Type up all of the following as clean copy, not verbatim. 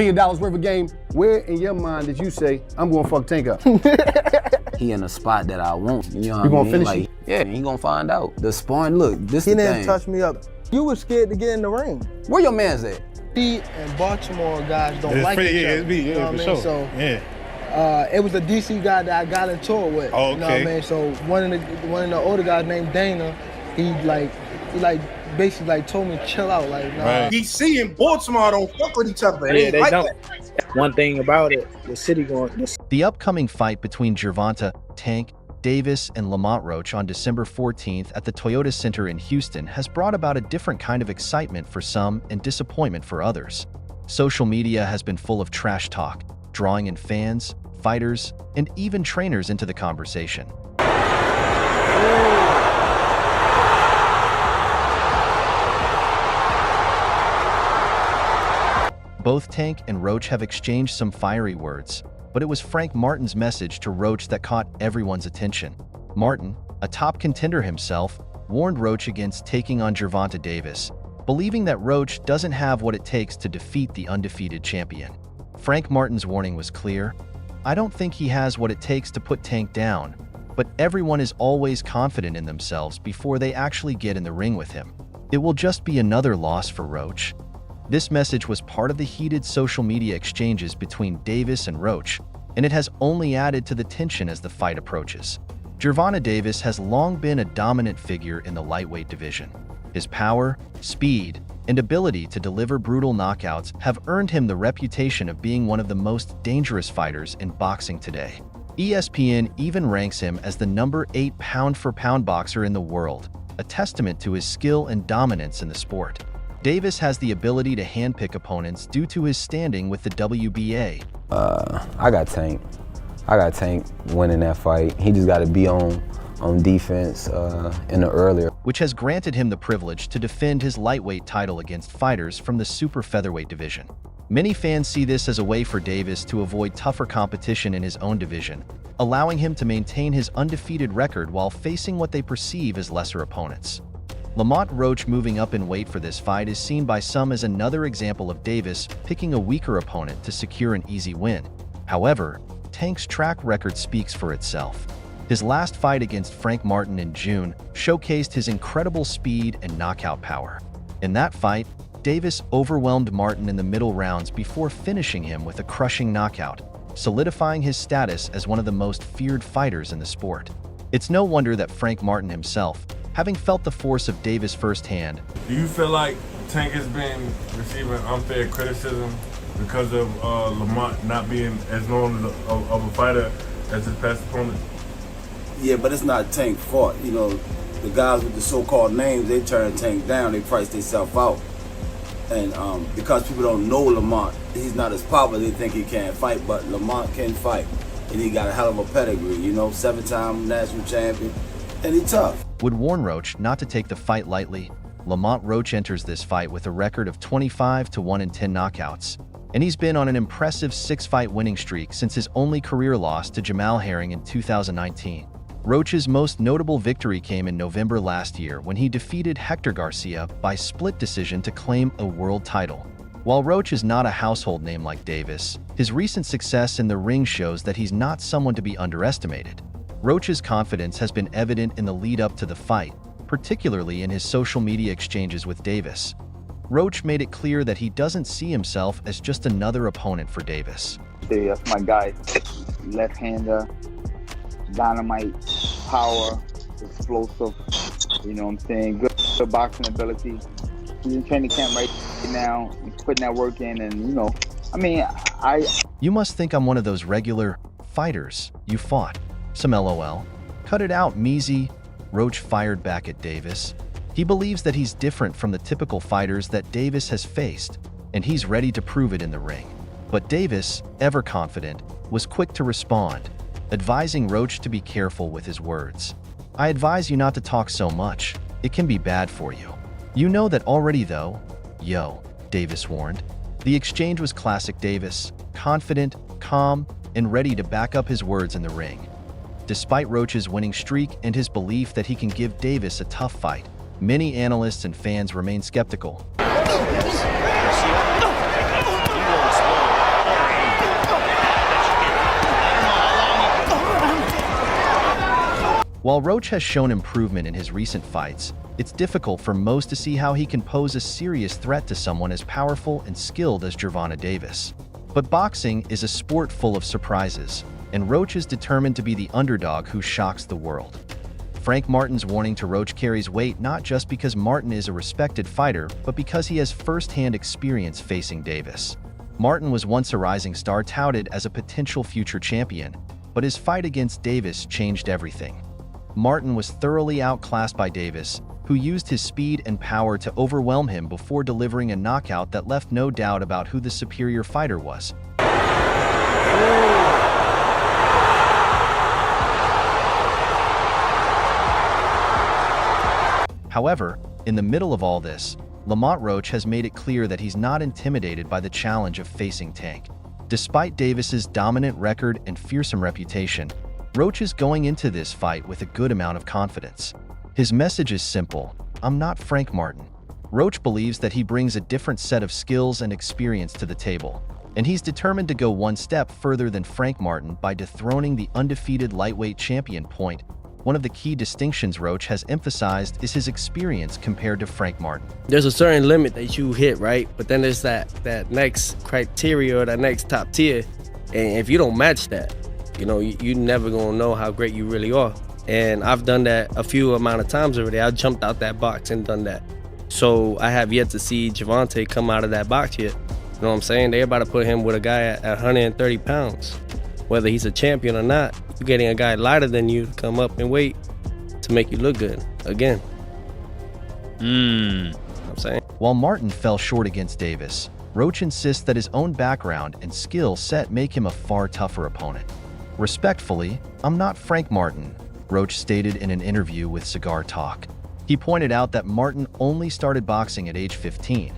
$1 million worth of game, where in your mind did you say, I'm gonna fuck Tank up? He in a spot that I want, you know what You I mean? gonna finish like, it? Yeah, he gonna find out. The sparring, look, this He the didn't thing. touch me up. You was scared to get in the ring. Where your man's at? He and Baltimore guys don't It's like pretty, each other. yeah, it's you know what I mean? sure. So Yeah. it was the DC guy that I got into it with. Oh, You know what I okay. mean? So one of the older guys named Dana, he basically like told me chill out, like nah. Right. DC and Baltimore don't fuck with each other. Yeah, they like don't. that. One thing about it, The upcoming fight between Gervonta, Tank, Davis, and Lamont Roach on December 14th at the Toyota Center in Houston has brought about a different kind of excitement for some and disappointment for others. Social media has been full of trash talk, drawing in fans, fighters, and even trainers into the conversation. Both Tank and Roach have exchanged some fiery words, but it was Frank Martin's message to Roach that caught everyone's attention. Martin, a top contender himself, warned Roach against taking on Gervonta Davis, believing that Roach doesn't have what it takes to defeat the undefeated champion. Frank Martin's warning was clear. I don't think he has what it takes to put Tank down, but everyone is always confident in themselves before they actually get in the ring with him. It will just be another loss for Roach. This message was part of the heated social media exchanges between Davis and Roach, and it has only added to the tension as the fight approaches. Gervonta Davis has long been a dominant figure in the lightweight division. His power, speed, and ability to deliver brutal knockouts have earned him the reputation of being one of the most dangerous fighters in boxing today. ESPN even ranks him as the number 8 pound-for-pound boxer in the world, a testament to his skill and dominance in the sport. Davis has the ability to handpick opponents due to his standing with the WBA. I got Tank. I got Tank winning that fight. He just got to be on defense in the earlier. Which has granted him the privilege to defend his lightweight title against fighters from the super featherweight division. Many fans see this as a way for Davis to avoid tougher competition in his own division, allowing him to maintain his undefeated record while facing what they perceive as lesser opponents. Lamont Roach moving up in weight for this fight is seen by some as another example of Davis picking a weaker opponent to secure an easy win. However, Tank's track record speaks for itself. His last fight against Frank Martin in June showcased his incredible speed and knockout power. In that fight, Davis overwhelmed Martin in the middle rounds before finishing him with a crushing knockout, solidifying his status as one of the most feared fighters in the sport. It's no wonder that Frank Martin himself, having felt the force of Davis firsthand. Do you feel like Tank has been receiving unfair criticism because of Lamont not being as known of a fighter as his past opponent? Yeah, but it's not Tank's fault. You know, the guys with the so-called names, they turn Tank down, they price themselves out. And because people don't know Lamont, he's not as popular, they think he can't fight, but Lamont can fight. And he got a hell of a pedigree, you know, 7-time national champion, and he's tough. Would warn Roach not to take the fight lightly. Lamont Roach enters this fight with a record of 25-1 in 10 knockouts, and he's been on an impressive 6-fight winning streak since his only career loss to Jamel Herring in 2019. Roach's most notable victory came in November last year when he defeated Hector Garcia by split decision to claim a world title. While Roach is not a household name like Davis, his recent success in the ring shows that he's not someone to be underestimated. Roach's confidence has been evident in the lead-up to the fight, particularly in his social media exchanges with Davis. Roach made it clear that he doesn't see himself as just another opponent for Davis. Yeah, that's my guy. Left-hander, dynamite, power, explosive, you know what I'm saying? Good boxing ability. He's in training camp right now. He's putting that work in and, you know, I mean, You must think I'm one of those regular fighters you fought. Some LOL. Cut it out, Measy. Roach fired back at Davis. He believes that he's different from the typical fighters that Davis has faced, and he's ready to prove it in the ring. But Davis, ever confident, was quick to respond, advising Roach to be careful with his words. I advise you not to talk so much. It can be bad for you. You know that already though. Yo, Davis warned. The exchange was classic Davis, confident, calm, and ready to back up his words in the ring. Despite Roach's winning streak and his belief that he can give Davis a tough fight, many analysts and fans remain skeptical. While Roach has shown improvement in his recent fights, it's difficult for most to see how he can pose a serious threat to someone as powerful and skilled as Gervonta Davis. But boxing is a sport full of surprises, and Roach is determined to be the underdog who shocks the world. Frank Martin's warning to Roach carries weight not just because Martin is a respected fighter, but because he has first-hand experience facing Davis. Martin was once a rising star touted as a potential future champion, but his fight against Davis changed everything. Martin was thoroughly outclassed by Davis, who used his speed and power to overwhelm him before delivering a knockout that left no doubt about who the superior fighter was. However, in the middle of all this, Lamont Roach has made it clear that he's not intimidated by the challenge of facing Tank. Despite Davis's dominant record and fearsome reputation, Roach is going into this fight with a good amount of confidence. His message is simple: I'm not Frank Martin. Roach believes that he brings a different set of skills and experience to the table, and he's determined to go one step further than Frank Martin by dethroning the undefeated lightweight champion. One of the key distinctions Roach has emphasized is his experience compared to Frank Martin. There's a certain limit that you hit, right? But then there's that next criteria or that next top tier. And if you don't match that, you never gonna know how great you really are. And I've done that a few amount of times already. I jumped out that box and done that. So I have yet to see Gervonta come out of that box yet. You know what I'm saying? They're about to put him with a guy at 130 pounds. Whether he's a champion or not, you're getting a guy lighter than you to come up and weight to make you look good again. I'm saying. While Martin fell short against Davis, Roach insists that his own background and skill set make him a far tougher opponent. Respectfully, I'm not Frank Martin, Roach stated in an interview with Cigar Talk. He pointed out that Martin only started boxing at age 15,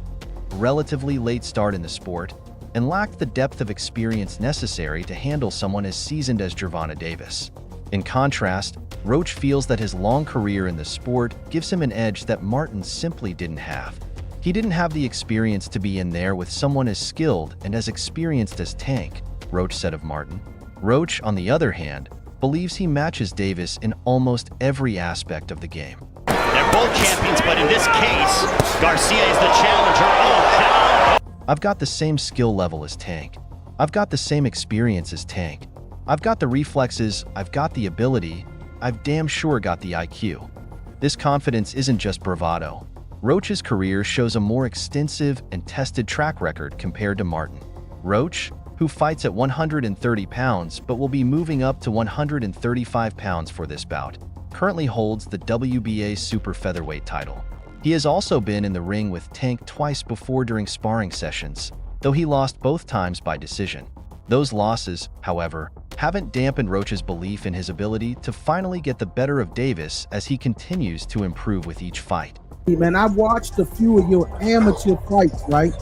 a relatively late start in the sport, and lacked the depth of experience necessary to handle someone as seasoned as Gervonta Davis. In contrast, Roach feels that his long career in the sport gives him an edge that Martin simply didn't have. He didn't have the experience to be in there with someone as skilled and as experienced as Tank, Roach said of Martin. Roach, on the other hand, believes he matches Davis in almost every aspect of the game. They're both champions, but in this case, Garcia is the challenger. Oh, down! I've got the same skill level as Tank. I've got the same experience as Tank. I've got the reflexes, I've got the ability, I've damn sure got the IQ. This confidence isn't just bravado. Roach's career shows a more extensive and tested track record compared to Martin. Roach, who fights at 130 pounds but will be moving up to 135 pounds for this bout, currently holds the WBA super featherweight title. He has also been in the ring with Tank twice before during sparring sessions, though he lost both times by decision. Those losses, however, haven't dampened Roach's belief in his ability to finally get the better of Davis as he continues to improve with each fight. Man, I watched a few of your amateur fights, right?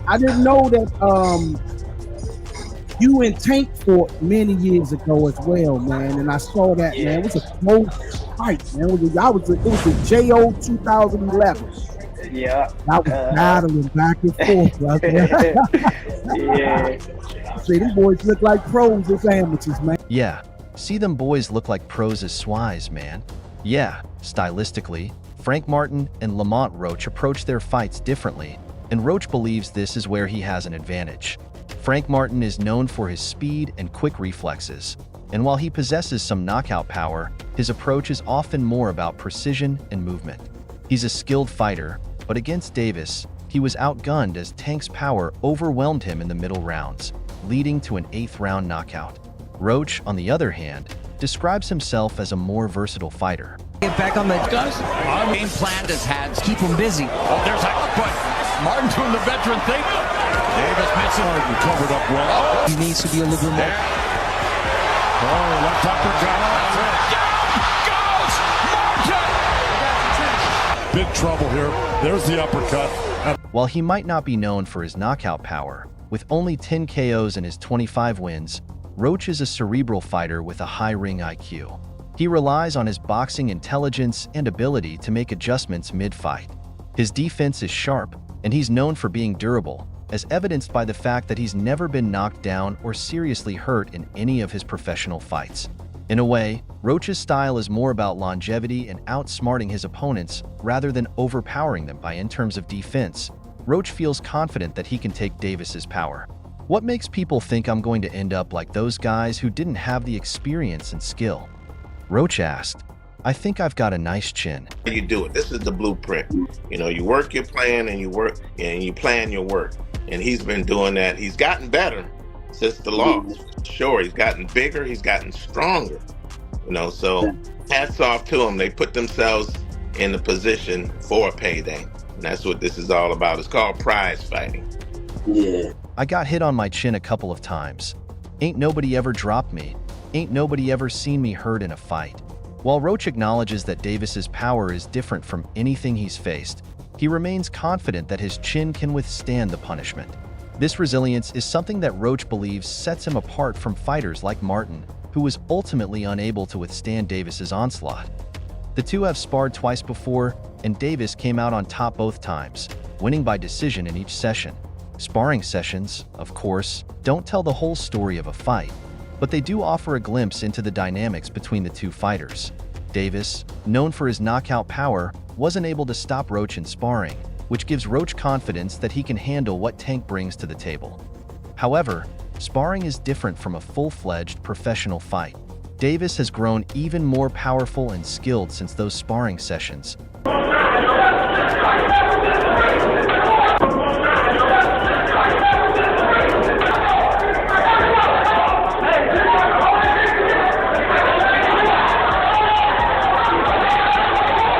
I didn't know that you and Tank fought many years ago as well, man. And I saw that, man. It was a close fight, man. It was the JO 2011. Yeah. I was battling back and forth, brother. Yeah. See, these boys look like pros as amateurs, man. Yeah, see them boys look like pros as swis, man. Yeah, stylistically, Frank Martin and Lamont Roach approach their fights differently, and Roach believes this is where he has an advantage. Frank Martin is known for his speed and quick reflexes, and while he possesses some knockout power, his approach is often more about precision and movement. He's a skilled fighter, but against Davis, he was outgunned as Tank's power overwhelmed him in the middle rounds, leading to an 8th-round knockout. Roach, on the other hand, describes himself as a more versatile fighter. Get back on the guys. Our game plan has had to keep him busy. Oh, there's a but Martin doing the veteran thing. Davis missing. Martin covered up well. He needs to be a little bit more. Oh, left uppercut. Down goes Martin. Big trouble here. There's the uppercut. While he might not be known for his knockout power, with only 10 KOs in his 25 wins, Roach is a cerebral fighter with a high ring IQ. He relies on his boxing intelligence and ability to make adjustments mid-fight. His defense is sharp, and he's known for being durable, as evidenced by the fact that he's never been knocked down or seriously hurt in any of his professional fights. In a way, Roach's style is more about longevity and outsmarting his opponents rather than overpowering them in terms of defense. Roach feels confident that he can take Davis's power. What makes people think I'm going to end up like those guys who didn't have the experience and skill? Roach asked, I think I've got a nice chin. You do it. This is the blueprint. You know, you work your plan and you plan your work. And he's been doing that. He's gotten better since the loss. Sure, he's gotten bigger, he's gotten stronger. You know, so hats off to him. They put themselves in the position for a payday. And that's what this is all about. It's called prize fighting. Yeah. I got hit on my chin a couple of times. Ain't nobody ever dropped me. Ain't nobody ever seen me hurt in a fight. While Roach acknowledges that Davis's power is different from anything he's faced, he remains confident that his chin can withstand the punishment. This resilience is something that Roach believes sets him apart from fighters like Martin, who was ultimately unable to withstand Davis's onslaught. The two have sparred twice before, and Davis came out on top both times, winning by decision in each session. Sparring sessions, of course, don't tell the whole story of a fight, but they do offer a glimpse into the dynamics between the two fighters. Davis, known for his knockout power, wasn't able to stop Roach in sparring, which gives Roach confidence that he can handle what Tank brings to the table. However, sparring is different from a full-fledged professional fight. Davis has grown even more powerful and skilled since those sparring sessions.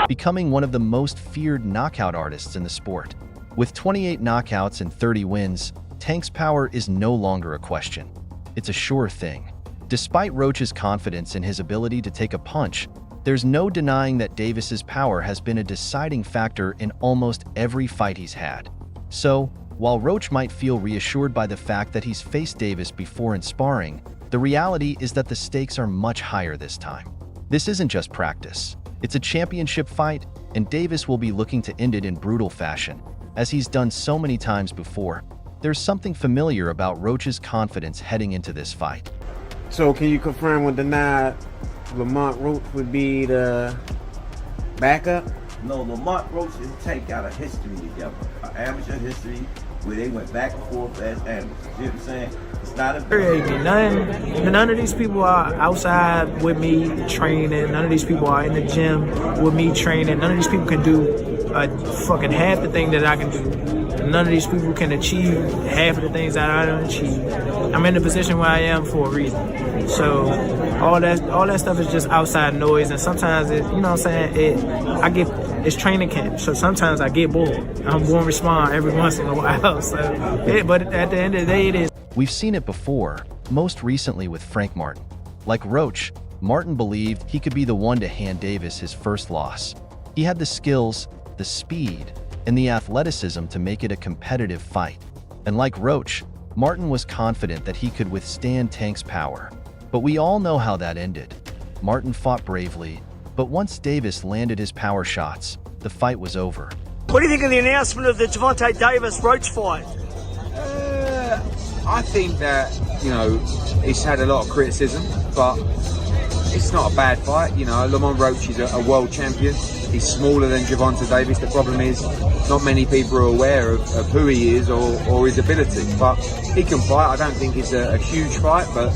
Becoming one of the most feared knockout artists in the sport. With 28 knockouts and 30 wins, Tank's power is no longer a question. It's a sure thing. Despite Roach's confidence in his ability to take a punch, there's no denying that Davis's power has been a deciding factor in almost every fight he's had. So, while Roach might feel reassured by the fact that he's faced Davis before in sparring, the reality is that the stakes are much higher this time. This isn't just practice. It's a championship fight, and Davis will be looking to end it in brutal fashion, as he's done so many times before. There's something familiar about Roach's confidence heading into this fight. So can you confirm or deny Lamont Roach would be the backup? No, Lamont Roach and Tank got a history together, an amateur history where they went back and forth as amateurs. You know what I'm saying? It's not a none of these people are outside with me training. None of these people are in the gym with me training. None of these people can do fucking half the thing that I can do. None of these people can achieve half of the things that I don't achieve. I'm in the position where I am for a reason. So all that stuff is just outside noise, and sometimes it, you know what I'm saying, it's training camp, so sometimes I get bored. I'm going to respond every once in a while. So, but at the end of the day, it is. We've seen it before, most recently with Frank Martin. Like Roach, Martin believed he could be the one to hand Davis his first loss. He had the skills, the speed, and the athleticism to make it a competitive fight. And like Roach, Martin was confident that he could withstand Tank's power. But we all know how that ended. Martin fought bravely, but once Davis landed his power shots, the fight was over. What do you think of the announcement of the Gervonta Davis Roach fight? I think that, you know, it's had a lot of criticism, but it's not a bad fight. You know, Lamont Roach is a world champion. He's smaller than Gervonta Davis. The problem is not many people are aware of who he is or his ability, but he can fight. I don't think it's a huge fight, but...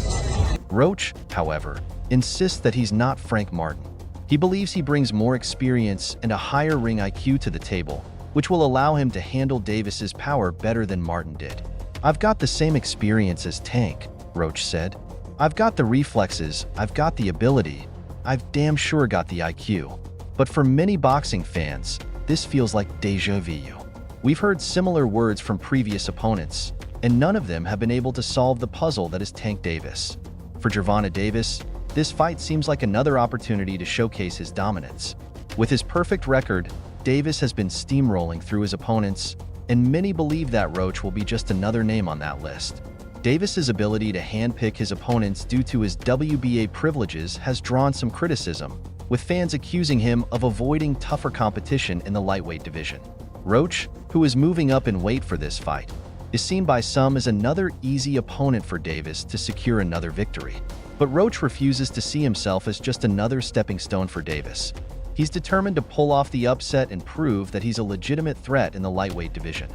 Roach, however, insists that he's not Frank Martin. He believes he brings more experience and a higher ring IQ to the table, which will allow him to handle Davis's power better than Martin did. I've got the same experience as Tank, Roach said. I've got the reflexes, I've got the ability, I've damn sure got the IQ. But for many boxing fans, this feels like déjà vu. We've heard similar words from previous opponents, and none of them have been able to solve the puzzle that is Tank Davis. For Gervonta Davis, this fight seems like another opportunity to showcase his dominance. With his perfect record, Davis has been steamrolling through his opponents, and many believe that Roach will be just another name on that list. Davis's ability to handpick his opponents due to his WBA privileges has drawn some criticism, with fans accusing him of avoiding tougher competition in the lightweight division. Roach, who is moving up in weight for this fight, is seen by some as another easy opponent for Davis to secure another victory. But Roach refuses to see himself as just another stepping stone for Davis. He's determined to pull off the upset and prove that he's a legitimate threat in the lightweight division.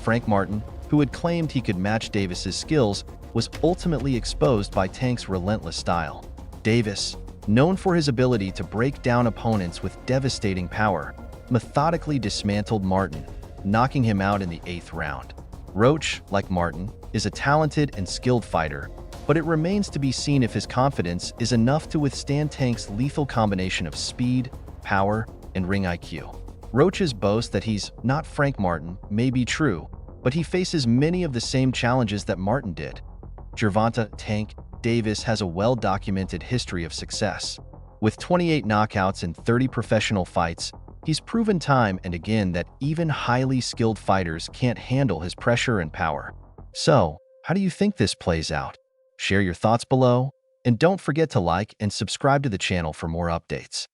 Frank Martin, who had claimed he could match Davis's skills, was ultimately exposed by Tank's relentless style. Davis, known for his ability to break down opponents with devastating power, methodically dismantled Martin, knocking him out in the 8th round. Roach, like Martin, is a talented and skilled fighter, but it remains to be seen if his confidence is enough to withstand Tank's lethal combination of speed, power, and ring IQ. Roach's boast that he's not Frank Martin may be true, but he faces many of the same challenges that Martin did. Gervonta "Tank" Davis has a well-documented history of success. With 28 knockouts in 30 professional fights, he's proven time and again that even highly skilled fighters can't handle his pressure and power. So, how do you think this plays out? Share your thoughts below, and don't forget to like and subscribe to the channel for more updates.